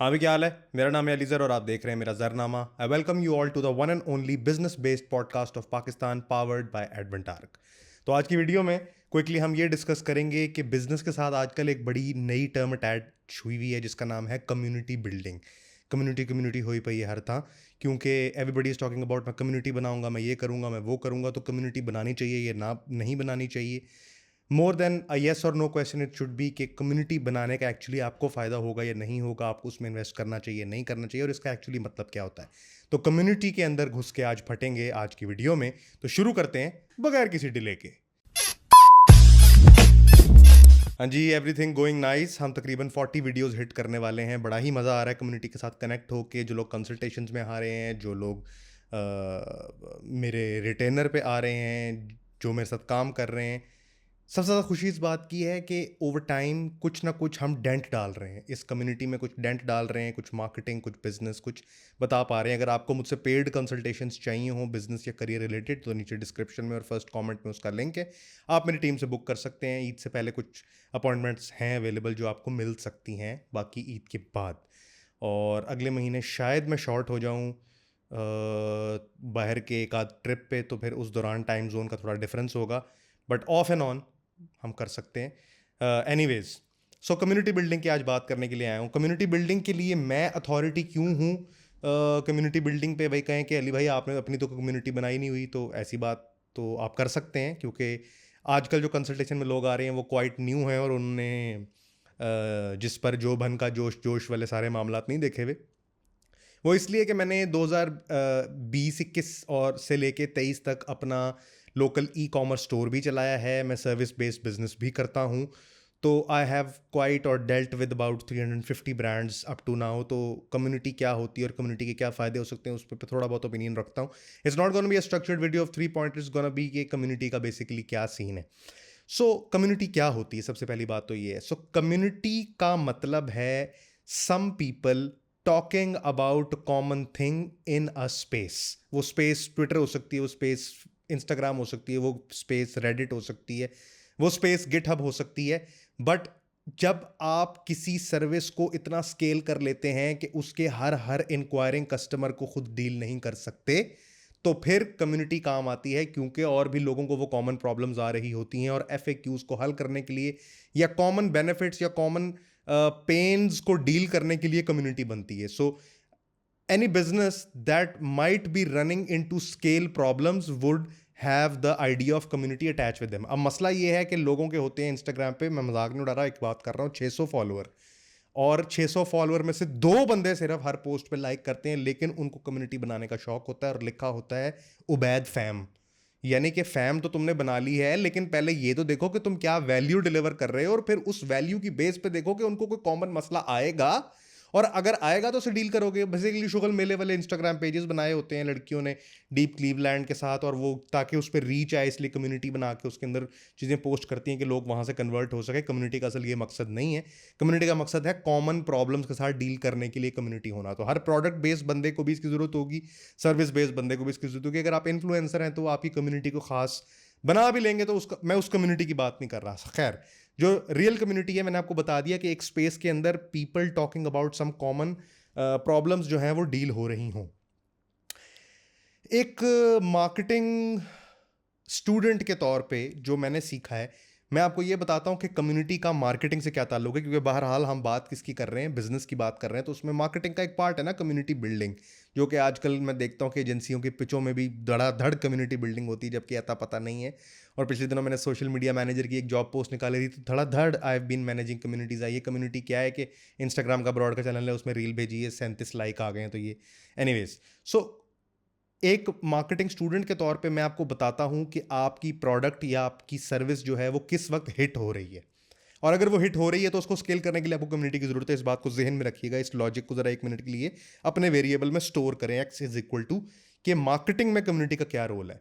हाँ भी क्या हाल है। मेरा नाम है अलीज़र और आप देख रहे हैं मेरा जरनामा। I welcome you all to the one and only business based podcast of Pakistan powered by एडवेंटार्क। तो आज की वीडियो में क्विकली हम ये डिस्कस करेंगे कि बिजनेस के साथ आजकल एक बड़ी नई टर्म अटैच हुई हुई है जिसका नाम है कम्युनिटी बिल्डिंग। कम्युनिटी कम्युनिटी हुई पई है हर था, क्योंकि एवरीबडी इज़ टॉकिंग अबाउट मैं कम्युनिटी बनाऊंगा, मैं ये करूंगा, मैं वो करूंगा। तो कम्युनिटी बनानी चाहिए, ये ना नहीं बनानी चाहिए। मोर देन अ येस और no question it should be कि कम्युनिटी बनाने का एक्चुअली आपको फ़ायदा होगा या नहीं होगा, आपको उसमें इन्वेस्ट करना चाहिए नहीं करना चाहिए, और इसका एक्चुअली मतलब क्या होता है। तो कम्युनिटी के अंदर घुस के आज फटेंगे आज की वीडियो में। तो शुरू करते हैं बगैर किसी डिले के। हाँ जी, एवरीथिंग गोइंग नाइस। हम तकरीबन 40 वीडियोस हिट करने वाले हैं। बड़ा ही मज़ा आ रहा है कम्युनिटी के साथ कनेक्ट होके। जो लोग कंसल्टेशंस में आ रहे हैं, जो लोग मेरे रिटेनर पे आ रहे हैं, जो मेरे साथ काम कर रहे हैं, सबसे ज़्यादा खुशी इस बात की है कि ओवर टाइम कुछ ना कुछ हम डेंट डाल रहे हैं इस कम्युनिटी में, कुछ डेंट डाल रहे हैं, कुछ मार्केटिंग, कुछ बिजनेस, कुछ बता पा रहे हैं। अगर आपको मुझसे पेड कंसल्टेशंस चाहिए हो बिजनेस या करियर रिलेटेड, तो नीचे डिस्क्रिप्शन में और फर्स्ट कमेंट में उसका लिंक है। आप मेरी टीम से बुक कर सकते हैं। ईद से पहले कुछ अपॉइंटमेंट्स हैं अवेलेबल जो आपको मिल सकती हैं, बाकी ईद के बाद। और अगले महीने शायद मैं शॉर्ट हो जाऊँ बाहर के एक आध ट्रिप पे, तो फिर उस दौरान टाइम जोन का थोड़ा डिफरेंस होगा, बट ऑफ एंड ऑन हम कर सकते हैं। एनीवेज, सो कम्युनिटी बिल्डिंग की आज बात करने के लिए आया हूँ। कम्युनिटी बिल्डिंग के लिए मैं अथॉरिटी क्यों हूँ? कम्युनिटी बिल्डिंग पे भाई कहें कि अली भाई आपने अपनी तो कम्युनिटी बनाई नहीं हुई, तो ऐसी बात तो आप कर सकते हैं, क्योंकि आजकल जो कंसल्टेशन में लोग आ रहे हैं वो क्वाइट न्यू हैं और उन्होंने जिस पर जो भन का जोश जोश वाले सारे मामलात नहीं देखे हुए। वो इसलिए कि मैंने 2020-21 और से लेके 23 तक अपना लोकल ई कॉमर्स स्टोर भी चलाया है। मैं सर्विस बेस्ड बिजनेस भी करता हूँ। तो आई हैव क्वाइट और dealt with about 350 brands up to now. तो कम्युनिटी क्या होती है और कम्युनिटी के क्या फ़ायदे हो सकते हैं उस पर थोड़ा बहुत ओपिनियन रखता हूँ। It's not gonna be a structured video of 3 point, it's gonna be कि कम्युनिटी का बेसिकली क्या सीन है। सो कम्युनिटी क्या होती है, सबसे पहली बात तो ये है। सो कम्युनिटी का मतलब है some people talking about common thing in a space. वो स्पेस ट्विटर हो सकती है, वो स्पेस इंस्टाग्राम हो सकती है, वो स्पेस रेडिट हो सकती है, वो स्पेस गिटहब हो सकती है। बट जब आप किसी सर्विस को इतना स्केल कर लेते हैं कि उसके हर हर इंक्वायरिंग कस्टमर को खुद डील नहीं कर सकते, तो फिर कम्युनिटी काम आती है, क्योंकि और भी लोगों को वो कॉमन प्रॉब्लम्स आ रही होती हैं और एफएक्यूज को हल करने के लिए या कॉमन बेनिफिट्स या कॉमन पेन्स को डील करने के लिए कम्युनिटी बनती है। सो any business that might be running into scale problems would have the idea of community attached with them। अब मसला ये है कि लोगों के होते हैं इंस्टाग्राम पे, मैं मजाक नहीं उड़ा रहा, एक बात कर रहा हूँ, 600 फॉलोअर, और 600 फॉलोअर में से 2 बंदे सिर्फ हर पोस्ट पे लाइक करते हैं, लेकिन उनको कम्युनिटी बनाने का शौक होता है और लिखा होता है उबैद फैम। यानी कि फैम तो तुमने बना ली है, लेकिन पहले ये तो देखो कि तुम क्या वैल्यू डिलीवर कर रहे हो, और फिर उस वैल्यू की बेस पे देखो कि उनको कोई कॉमन मसला आएगा, और अगर आएगा तो उसे डील करोगे। बेसिकली शुगल मेले वाले इंस्टाग्राम पेजेस बनाए होते हैं लड़कियों ने डीप क्लीवलैंड के साथ, और वो ताकि उस पर रीच आए इसलिए कम्युनिटी बना के उसके अंदर चीज़ें पोस्ट करती हैं कि लोग वहाँ से कन्वर्ट हो सके। कम्युनिटी का असल ये मकसद नहीं है। कम्युनिटी का मकसद है कॉमन प्रॉब्लम्स के साथ डील करने के लिए कम्युनिटी होना। तो हर प्रोडक्ट बेस्ड बंदे को भी इसकी ज़रूरत होगी, सर्विस बेस्ड बंदे को भी इसकी ज़रूरत होगी। अगर आप इन्फ्लुएंसर हैं तो आपकी कम्युनिटी को खास बना भी लेंगे, तो उसका मैं उस कम्युनिटी की बात नहीं कर रहा। खैर, जो रियल कम्युनिटी है, मैंने आपको बता दिया कि एक स्पेस के अंदर people talking about some common problems जो हैं वो डील हो रही हों। एक मार्केटिंग स्टूडेंट के तौर पे जो मैंने सीखा है, मैं आपको ये बताता हूँ कि कम्युनिटी का मार्केटिंग से क्या ताल्लुक है, क्योंकि बहरहाल हम बात किसकी कर रहे हैं, बिजनेस की बात कर रहे हैं, तो उसमें मार्केटिंग का एक पार्ट है ना कम्युनिटी बिल्डिंग, जो कि आजकल मैं देखता हूँ कि एजेंसियों की पिचों में भी धड़ाधड़ कम्युनिटी बिल्डिंग होती है, जबकि अता पता नहीं है। और पिछले दिनों मैंने सोशल मीडिया मैनेजर की एक जॉब पोस्ट निकाली थी, तो धड़ाधड़ I have been managing communities आई है। कम्युनिटी क्या है कि इंस्टाग्राम का ब्रॉड का चैनल है, उसमें रील भेजी है, 37 लाइक आ गए हैं, तो ये एनीवेज। सो एक मार्केटिंग स्टूडेंट के तौर पे मैं आपको बताता हूं कि आपकी प्रोडक्ट या आपकी सर्विस जो है वो किस वक्त हिट हो रही है, और अगर वो हिट हो रही है तो उसको स्केल करने के लिए आपको कम्युनिटी की जरूरत है। इस बात को जहन में रखिएगा, इस लॉजिक को जरा 1 मिनट के लिए अपने वेरिएबल में स्टोर करें। एक्स इज इक्वल टू कि मार्केटिंग में कम्युनिटी का क्या रोल है।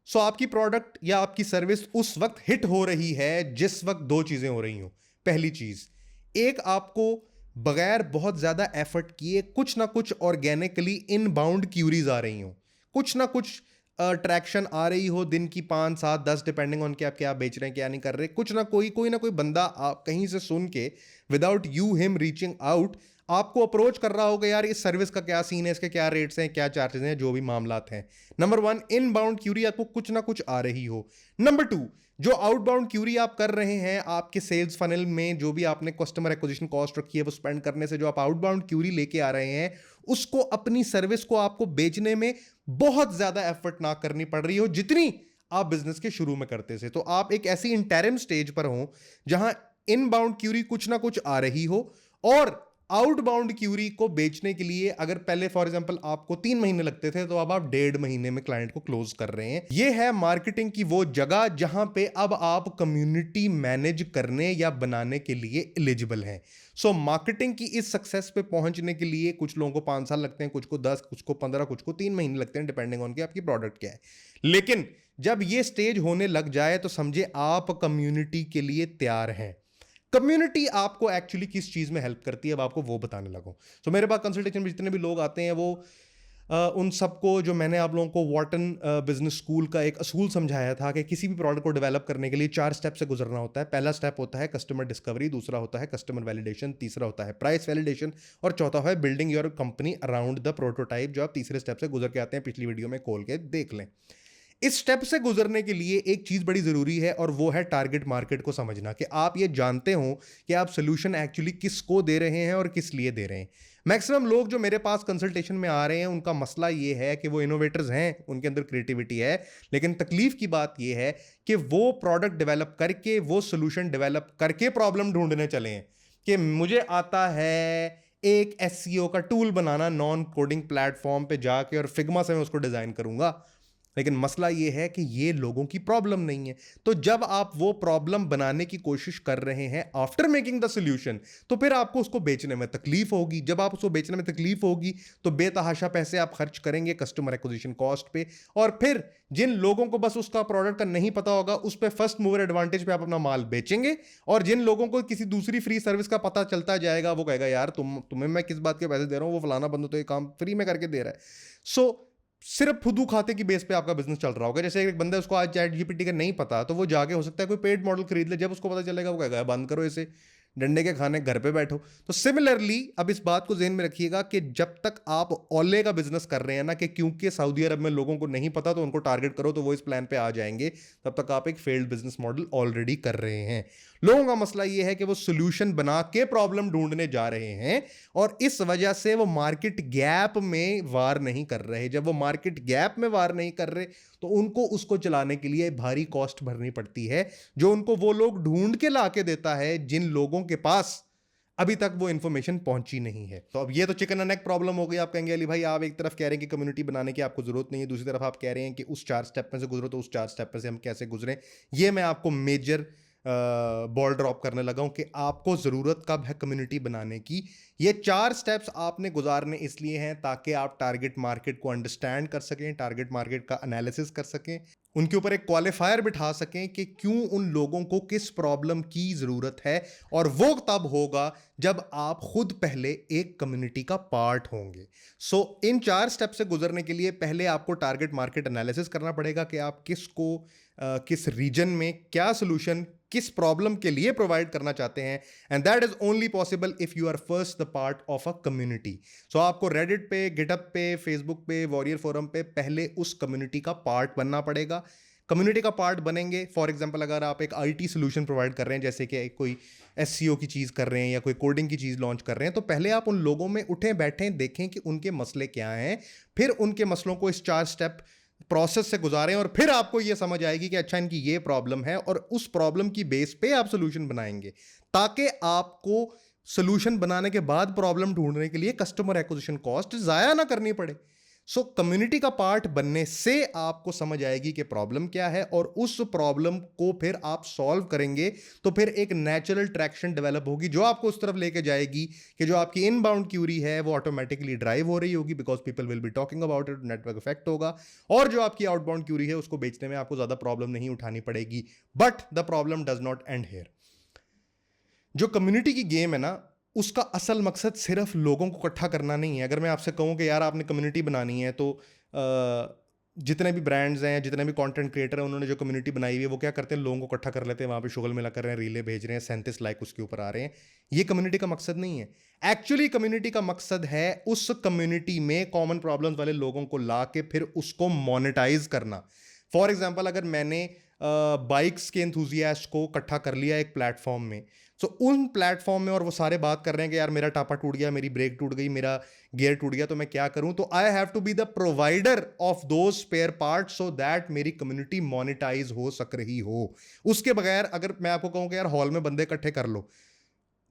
सो आपकी प्रोडक्ट या आपकी सर्विस उस वक्त हिट हो रही है जिस वक्त 2 चीजें हो रही हो। पहली चीज, एक आपको बगैर बहुत ज्यादा एफर्ट किए कुछ ना कुछ ऑर्गेनिकली इनबाउंड क्यूरीज आ रही हो, कुछ ना कुछ ट्रैक्शन आ रही हो, दिन की 5 7 10 डिपेंडिंग ऑन के आप क्या बेच रहे हैं क्या नहीं कर रहे, कुछ ना कोई ना कोई बंदा आप कहीं से सुन के without you him reaching out आपको अप्रोच कर रहा होगा, यार इस सर्विस का क्या सीन है, इसके क्या रेट्स हैं, क्या चार्जेस हैं, जो भी मामलात हैं। नंबर 1, इनबाउंड क्यूरी आपको कुछ ना कुछ आ रही हो। नंबर 2, जो आउटबाउंड क्यूरी आप कर रहे हैं, आपके सेल्स फनल में जो भी आपने कस्टमर एक्विजिशन कॉस्ट रखी है वो स्पेंड करने से जो आप आउटबाउंड क्यूरी लेके आ रहे हैं, उसको अपनी सर्विस को आपको बेचने में बहुत ज्यादा एफर्ट ना करनी पड़ रही हो जितनी आप बिजनेस के शुरू में करते थे। तो आप एक ऐसी इंटरिम स्टेज पर हो जहां इनबाउंड क्यूरी कुछ ना कुछ आ रही हो, और आउटबाउंड क्यूरी को बेचने के लिए अगर पहले फॉर एग्जांपल आपको 3 महीने लगते थे, तो अब आप 1.5 महीने में क्लाइंट को क्लोज कर रहे हैं। यह है मार्केटिंग की वो जगह जहां पे अब आप कम्युनिटी मैनेज करने या बनाने के लिए एलिजिबल हैं। सो मार्केटिंग की इस सक्सेस पे पहुंचने के लिए कुछ लोगों को 5 साल लगते हैं, कुछ को 10, कुछ को 15, कुछ को 3 महीने लगते हैं, डिपेंडिंग ऑन कि आपकी प्रोडक्ट क्या है। लेकिन जब ये स्टेज होने लग जाए तो समझे आप कम्युनिटी के लिए तैयार हैं। कम्युनिटी आपको एक्चुअली किस चीज में हेल्प करती है, अब आपको वो बताने लगूं। तो मेरे पास कंसल्टेशन में जितने भी लोग आते हैं, वो उन सबको, जो मैंने आप लोगों को वॉर्टन बिजनेस स्कूल का एक असूल समझाया था कि किसी भी प्रोडक्ट को डेवलप करने के लिए 4 स्टेप से गुजरना होता है। पहला स्टेप होता है कस्टमर डिस्कवरी, दूसरा होता है कस्टमर वैलिडेशन, तीसरा होता है प्राइस वैलिडेशन, और चौथा है building your company around the prototype, जो आप तीसरे स्टेप से गुजर के आते हैं। पिछली वीडियो में खोल के देख लें। इस स्टेप से गुजरने के लिए एक चीज बड़ी जरूरी है, और वो है टारगेट मार्केट को समझना, कि आप ये जानते हो कि आप सोल्यूशन एक्चुअली किसको दे रहे हैं और किस लिए दे रहे हैं। मैक्सिमम लोग जो मेरे पास कंसल्टेशन में आ रहे हैं, उनका मसला ये है कि वो इनोवेटर्स हैं, उनके अंदर क्रिएटिविटी है, लेकिन तकलीफ की बात ये है कि वो प्रोडक्ट डेवलप करके, वो सोल्यूशन डेवलप करके प्रॉब्लम ढूंढने चले हैं कि मुझे आता है एक एसईओ का टूल बनाना नॉन कोडिंग प्लेटफॉर्म पे जाके, और फिग्मा से मैं उसको डिजाइन करूंगा। लेकिन मसला यह है कि ये लोगों की प्रॉब्लम नहीं है। तो जब आप वो प्रॉब्लम बनाने की कोशिश कर रहे हैं आफ्टर मेकिंग द सॉल्यूशन, तो फिर आपको उसको बेचने में तकलीफ होगी। जब आप उसको बेचने में तकलीफ होगी, तो बेतहाशा पैसे आप खर्च करेंगे कस्टमर एक्विजिशन कॉस्ट पे, और फिर जिन लोगों को बस उसका प्रोडक्ट का नहीं पता होगा, उस पे फर्स्ट मूवर एडवांटेज पे आप अपना माल बेचेंगे, और जिन लोगों को किसी दूसरी फ्री सर्विस का पता चलता जाएगा, वो कहेगा यार तुम्हें मैं किस बात के पैसे दे रहा हूं, वो फलाना बंदा तो ये काम फ्री में करके दे रहा है। सो सिर्फ फुदू खाते की बेस पे आपका बिजनेस चल रहा होगा। जैसे एक बंदा, उसको आज चैट जीपीटी का नहीं पता, तो वो जाके हो सकता है कोई पेड मॉडल खरीद ले, जब उसको पता चलेगा वो कहेगा बंद करो इसे, डंडे के खाने घर पे बैठो। तो सिमिलरली अब इस बात को ज़हन में रखिएगा कि जब तक आप ओले का बिजनेस कर रहे हैं ना, कि क्योंकि सऊदी अरब में लोगों को नहीं पता तो उनको टारगेट करो तो वो इस प्लान पे आ जाएंगे, तब तक आप एक फेल्ड बिजनेस मॉडल ऑलरेडी कर रहे हैं। लोगों का मसला ये है कि वो सोल्यूशन बना के प्रॉब्लम ढूंढने जा रहे हैं, और इस वजह से वो मार्केट गैप में वार नहीं कर रहे। जब वो मार्केट गैप में वार नहीं कर रहे, तो उनको उसको चलाने के लिए भारी कॉस्ट भरनी पड़ती है, जो उनको वो लोग ढूंढ के ला के देता है जिन लोगों के पास अभी तक वो इंफॉर्मेशन पहुंची नहीं है। तो अब ये तो चिकन एंड एग प्रॉब्लम हो गई। आप कहेंगे अली भाई, आप एक तरफ कह रहे हैं कि कम्युनिटी बनाने की आपको जरूरत नहीं है, दूसरी तरफ आप कह रहे हैं कि उस 4 स्टेप में से गुजरो, तो उस 4 स्टेप में से हम कैसे गुजरें, ये मैं आपको मेजर बॉल ड्रॉप करने लगा हूं कि आपको ज़रूरत कब है कम्युनिटी बनाने की। ये 4 स्टेप्स आपने गुजारने इसलिए हैं ताकि आप टारगेट मार्केट को अंडरस्टैंड कर सकें, टारगेट मार्केट का एनालिसिस कर सकें, उनके ऊपर एक क्वालिफायर बिठा सकें कि क्यों उन लोगों को किस प्रॉब्लम की ज़रूरत है। और वो तब होगा जब आप खुद पहले एक कम्युनिटी का पार्ट होंगे। सो इन 4 स्टेप से गुजरने के लिए पहले आपको टारगेट मार्केट एनालिसिस करना पड़ेगा कि आप किसको किस रीजन में क्या सोल्यूशन किस प्रॉब्लम के लिए प्रोवाइड करना चाहते हैं, and that is only possible if you are first the part of a community. So आपको रेडिट पे, गिटअप पे, फेसबुक पे, वॉरियर फोरम पे पहले उस कम्युनिटी का पार्ट बनना पड़ेगा। कम्युनिटी का पार्ट बनेंगे, फॉर एग्जांपल अगर आप एक आईटी सोल्यूशन प्रोवाइड कर रहे हैं, जैसे कि कोई एसईओ की चीज़ कर रहे हैं या कोई कोडिंग की चीज़ लॉन्च कर रहे हैं, तो पहले आप उन लोगों में उठें बैठें, देखें कि उनके मसले क्या हैं, फिर उनके मसलों को इस 4 स्टेप प्रोसेस से गुजारें, और फिर आपको यह समझ आएगी कि अच्छा इनकी ये प्रॉब्लम है, और उस प्रॉब्लम की बेस पे आप सोल्यूशन बनाएंगे, ताकि आपको सोल्यूशन बनाने के बाद प्रॉब्लम ढूंढने के लिए कस्टमर एक्विजिशन कॉस्ट जाया ना करनी पड़े। सो कम्युनिटी का पार्ट बनने से आपको समझ आएगी कि प्रॉब्लम क्या है, और उस प्रॉब्लम को फिर आप सॉल्व करेंगे, तो फिर एक नेचुरल ट्रैक्शन डेवलप होगी जो आपको उस तरफ लेके जाएगी कि जो आपकी इनबाउंड क्यूरी है वो ऑटोमेटिकली ड्राइव हो रही होगी, because people will be talking about it, network effect होगा, और जो आपकी आउटबाउंड क्यूरी है उसको बेचने में आपको ज्यादा प्रॉब्लम नहीं उठानी पड़ेगी। But the problem does not end here. जो कम्युनिटी की गेम है ना, उसका असल मकसद सिर्फ लोगों को इकट्ठा करना नहीं है। अगर मैं आपसे कहूं कि यार आपने कम्युनिटी बनानी है, तो जितने भी ब्रांड्स हैं, जितने भी कंटेंट क्रिएटर हैं, उन्होंने जो कम्युनिटी बनाई हुई है वो क्या करते हैं, लोगों को इकट्ठा कर लेते हैं, वहाँ पे शुगल मिला कर रहे हैं, रीले भेज रहे हैं, 37 लाइक उसके ऊपर आ रहे हैं। ये कम्युनिटी का मकसद नहीं है। एक्चुअली कम्युनिटी का मकसद है उस कम्युनिटी में कॉमन प्रॉब्लम्स वाले लोगों को ला के फिर उसको मोनेटाइज करना। फॉर एग्जाम्पल, अगर मैंने बाइक्स के एंथुजियास्ट को इकट्ठा कर लिया एक प्लेटफॉर्म में, तो उन प्लेटफॉर्म में और वो सारे बात कर रहे हैं कि यार मेरा टापा टूट गया, मेरी ब्रेक टूट गई, मेरा गियर टूट गया, तो मैं क्या करूं, तो I have to be the provider of those spare part so that मेरी कम्युनिटी मोनेटाइज हो सक रही हो। उसके बगैर अगर मैं आपको कहूं कि यार हॉल में बंदे इकट्ठे कर लो,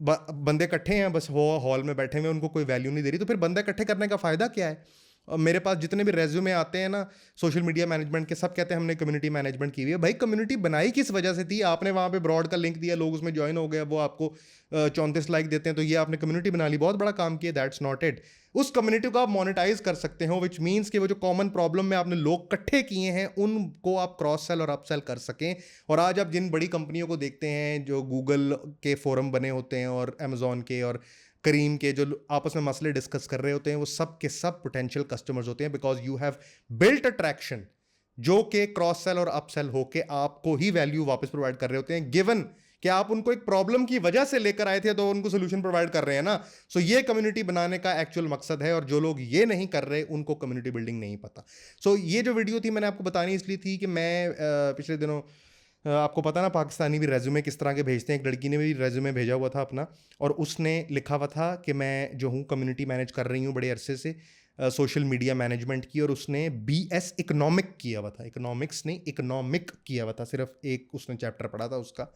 बंदे इकट्ठे हैं बस, वो हॉल में बैठे हुए, उनको कोई वैल्यू नहीं दे रही, तो फिर बंदे इकट्ठे करने का फायदा क्या है? मेरे पास जितने भी रेज्यूमे आते हैं ना सोशल मीडिया मैनेजमेंट के, सब कहते हैं हमने कम्युनिटी मैनेजमेंट की हुई है। भाई कम्युनिटी बनाई किस वजह से थी? आपने वहाँ पे ब्रॉड का लिंक दिया, लोग उसमें ज्वाइन हो गए, वो आपको 34 लाइक देते हैं, तो ये आपने कम्युनिटी बना ली, बहुत बड़ा काम किया। That's not it. उस कम्युनिटी को आप मोनेटाइज कर सकते हो, विच मीन्स कि वो जो कॉमन प्रॉब्लम में आपने लोग इकट्ठे किए हैं उनको आप क्रॉस सेल और अपसेल कर सकें। और आज आप जिन बड़ी कंपनियों को देखते हैं जो गूगल के फोरम बने होते हैं और अमेजोन के और करीम के, जो आपस में मसले डिस्कस कर रहे होते हैं, वो सब के सब पोटेंशियल कस्टमर्स होते हैं, because you have built attraction जो कि क्रॉस सेल और अपसेल होके आपको ही वैल्यू वापस प्रोवाइड कर रहे होते हैं, गिवन कि आप उनको एक प्रॉब्लम की वजह से लेकर आए थे तो उनको सोल्यूशन प्रोवाइड कर रहे हैं ना। सो ये कम्युनिटी बनाने का एक्चुअल मकसद है, और जो लोग ये नहीं कर रहे उनको कम्युनिटी बिल्डिंग नहीं पता। सो ये जो वीडियो थी मैंने आपको बतानी इसलिए थी कि मैं पिछले दिनों आपको पता ना पाकिस्तानी भी रेज्यूमे किस तरह के भेजते हैं। एक लड़की ने भी रेज्यूमे भेजा हुआ था अपना, और उसने लिखा हुआ था कि मैं जो हूँ कम्युनिटी मैनेज कर रही हूँ बड़े अरसे से सोशल मीडिया मैनेजमेंट की, और उसने BS इकोनॉमिक किया हुआ था, इकोनॉमिक्स नहीं इकोनॉमिक किया हुआ था, सिर्फ एक उसने चैप्टर पढ़ा था उसका।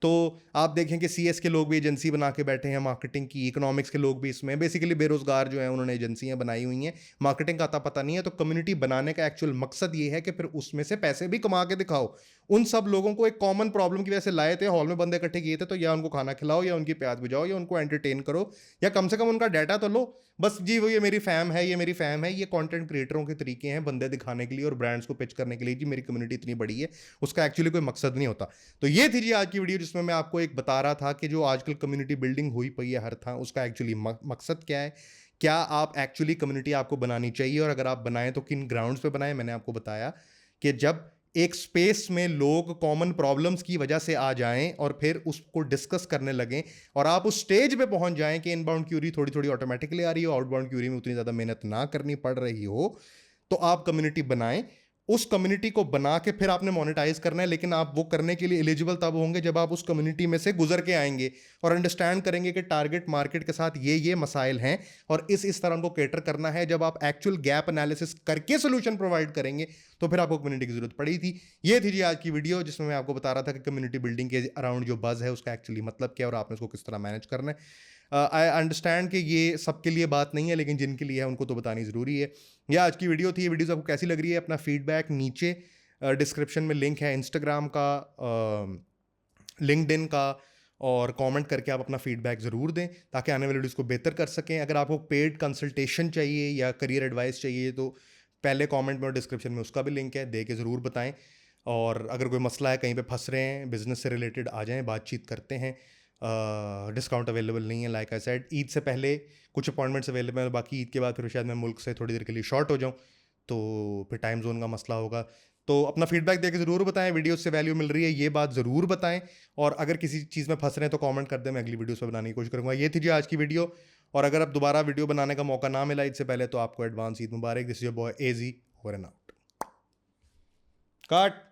तो आप देखें कि CS के लोग भी एजेंसी बना के बैठे हैं मार्केटिंग की, इकोनॉमिक्स के लोग भी इसमें बेसिकली बेरोजगार जो हैं उन्होंने एजेंसियां बनाई हुई हैं, मार्केटिंग का आता पता नहीं है। तो कम्युनिटी बनाने का एक्चुअल मकसद ये है कि फिर उसमें से पैसे भी कमा के दिखाओ। उन सब लोगों को एक कॉमन प्रॉब्लम की वजह से लाए थे, हॉल में बंदे इकट्ठे किए थे, तो या उनको खाना खिलाओ या उनकी प्याज बुझाओ या उनको एंटरटेन करो, या कम से कम उनका डाटा तो लो। बस जी वो ये मेरी फैम है, ये मेरी फैम है, ये कंटेंट क्रिएटरों के तरीके हैं बंदे दिखाने के लिए और ब्रांड्स को पिच करने के लिए, जी मेरी कम्युनिटी इतनी बड़ी है, उसका एक्चुअली कोई मकसद नहीं होता। तो ये थी जी आज की वीडियो, जिसमें मैं आपको एक बता रहा था कि जो आजकल कम्युनिटी बिल्डिंग हुई पई है हर था, उसका एक्चुअली मकसद क्या है, क्या आप एक्चुअली कम्युनिटी आपको बनानी चाहिए, और अगर आप बनाएं तो किन ग्राउंड्स पे बनाएं। मैंने आपको बताया कि जब एक स्पेस में लोग कॉमन प्रॉब्लम्स की वजह से आ जाएं और फिर उसको डिस्कस करने लगें, और आप उस स्टेज पे पहुंच जाएं कि इनबाउंड क्यूरी थोड़ी थोड़ी ऑटोमेटिकली आ रही हो, आउटबाउंड क्यूरी में उतनी ज़्यादा मेहनत ना करनी पड़ रही हो, तो आप कम्युनिटी बनाएं। उस कम्युनिटी को बना के फिर आपने मोनेटाइज करना है, लेकिन आप वो करने के लिए एलिजिबल तब होंगे जब आप उस कम्युनिटी में से गुजर के आएंगे और अंडरस्टैंड करेंगे कि टारगेट मार्केट के साथ ये मसाइल हैं और इस तरह उनको कैटर करना है। जब आप एक्चुअल गैप एनालिसिस करके सोल्यूशन प्रोवाइड करेंगे तो फिर आपको कम्युनिटी की जरूरत पड़ी थी। ये थी जी आज की वीडियो, जिसमें मैं आपको बता रहा था कि कम्युनिटी बिल्डिंग के अराउंड जो बज है उसका एक्चुअली मतलब क्या है और आपने उसको किस तरह मैनेज करना है। आई अंडरस्टैंड कि ये सबके लिए बात नहीं है, लेकिन जिनके लिए है उनको तो बतानी ज़रूरी है। ये आज की वीडियो थी। ये वीडियो आपको कैसी लग रही है? अपना फीडबैक नीचे डिस्क्रिप्शन में लिंक है इंस्टाग्राम का, लिंक्डइन का, और कमेंट करके आप अपना फीडबैक ज़रूर दें ताकि आने वाली वीडियोज़ को बेहतर कर सकें। अगर आपको पेड कंसल्टेशन चाहिए या करियर एडवाइस चाहिए तो पहले कमेंट में और डिस्क्रिप्शन में उसका भी लिंक है, दे के ज़रूर बताएं। और अगर कोई मसला है, कहीं पे फंस रहे हैं, बिजनेस से रिलेटेड आ जाएं, बातचीत करते हैं। डिस्काउंट अवेलेबल नहीं है, लाइक आई सेड। ईद से पहले कुछ अपॉइंटमेंट्स अवेलेबल है, बाकी ईद के बाद फिर शायद मैं मुल्क से थोड़ी देर के लिए शॉर्ट हो जाऊँ, तो फिर टाइम जोन का मसला होगा। तो अपना फीडबैक देके ज़रूर बताएं, वीडियो से वैल्यू मिल रही है ये बात ज़रूर बताएं। और अगर किसी चीज़ में फंस रहे हैं तो कमेंट कर दें, मैं अगली वीडियोस में बनाने की कोशिश करूँगा। ये थी जी आज की वीडियो, और अगर अब दोबारा वीडियो बनाने का मौका ना मिला ईद से पहले तो आपको advance Eid Mubarak. This is your boy AZ, over and out. Cut.